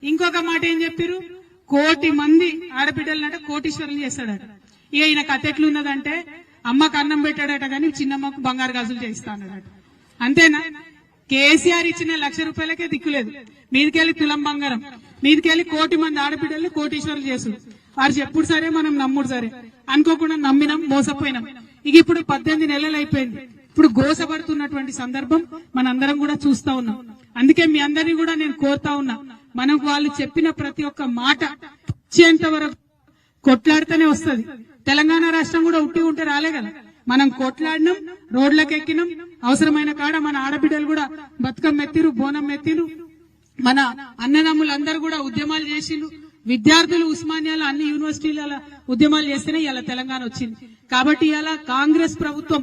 ఇంకొక మాట ఏం చెప్పారు, 1,00,00,000 మంది ఆడబిడ్డలనంట కోటీశ్వరులు చేస్తాడట. ఇక ఈయన కథ ఎట్లున్నదంటే అమ్మకు అన్నం పెట్టాడట కానీ చిన్నమ్మకు బంగారు గాజులు చేయిస్తా అన్నాడట. అంతేనా? కేసీఆర్ ఇచ్చిన ₹1,00,000 దిక్కులేదు, మీదికెళ్ళి తులం బంగారం, మీదికెళ్ళి 1,00,00,000 మంది ఆడబిడ్డల్ని కోటీశ్వరులు చేసుడు. వారు చెప్పుడు సరే, మనం నమ్ముడు సరే, అనుకోకుండా నమ్మినాం, మోసపోయినాం. ఇక ఇప్పుడు 18 నెలలు అయిపోయింది. ఇప్పుడు గోసపడుతున్నటువంటి సందర్భం మనందరం కూడా చూస్తా ఉన్నాం. అందుకే మీ అందరినీ కూడా నేను కోరుతా ఉన్నా, మనకు వాళ్ళు చెప్పిన ప్రతి ఒక్క మాట ఇచ్చేంత వరకు కొట్లాడితేనే వస్తుంది. తెలంగాణ రాష్ట్రం కూడా ఉట్టి ఉంటే రాలే కదా, మనం కొట్లాడినాం, రోడ్లకు ఎక్కినాం, అవసరమైన కాడ మన ఆడబిడ్డలు కూడా బతుకమ్మ ఎత్తిరు, బోనం ఎత్తిరు, మన అన్నదమ్ములందరూ కూడా ఉద్యమాలు చేసిండ్రు, విద్యార్థులు ఉస్మానియాలో అన్ని యూనివర్సిటీల ఉద్యమాలు చేస్తేనే ఇలా తెలంగాణ వచ్చింది. కాబట్టి ఇలా కాంగ్రెస్ ప్రభుత్వం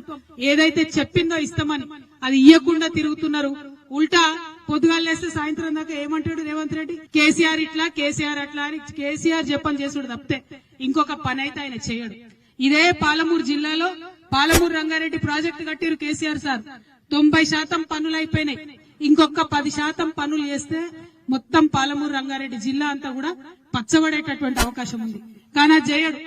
ఏదైతే చెప్పిందో ఇస్తామని అది ఇయ్యకుండా తిరుగుతున్నారు. ఉల్టా పొద్దుగాలేస్తే సాయంత్రం దాకా ఏమంటాడు రేవంత్ రెడ్డి, కేసీఆర్ ఇట్లా, కేసీఆర్ అట్లా అని కేసీఆర్ చెప్పని చేసుడు తప్పితే ఇంకొక పని అయితే ఆయన చేయడు. ఇదే పాలమూరు జిల్లాలో పాలమూరు రంగారెడ్డి ప్రాజెక్టు కట్టిరు కేసీఆర్ సార్, 90% పనులు అయిపోయినాయి. ఇంకొక 10% పనులు చేస్తే మొత్తం పాలమూరు రంగారెడ్డి జిల్లా అంతా కూడా పచ్చబడేటటువంటి అవకాశం ఉంది. కానీ అది చేయడు.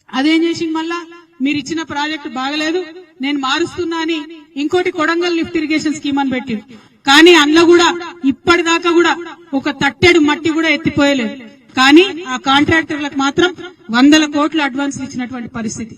అదేం చేసింది, మళ్ళా మీరు ఇచ్చిన ప్రాజెక్టు బాగలేదు, నేను మారుస్తున్నా అని ఇంకోటి కొడంగల్ లిఫ్ట్ ఇరిగేషన్ స్కీమ్ అని పెట్టింది. కానీ అందులో కూడా ఇప్పటిదాకా కూడా ఒక తట్టెడు మట్టి కూడా ఎత్తిపోయలేదు. కానీ ఆ కాంట్రాక్టర్లకు మాత్రం 100 కోట్లు అడ్వాన్స్ ఇచ్చినటువంటి పరిస్థితి.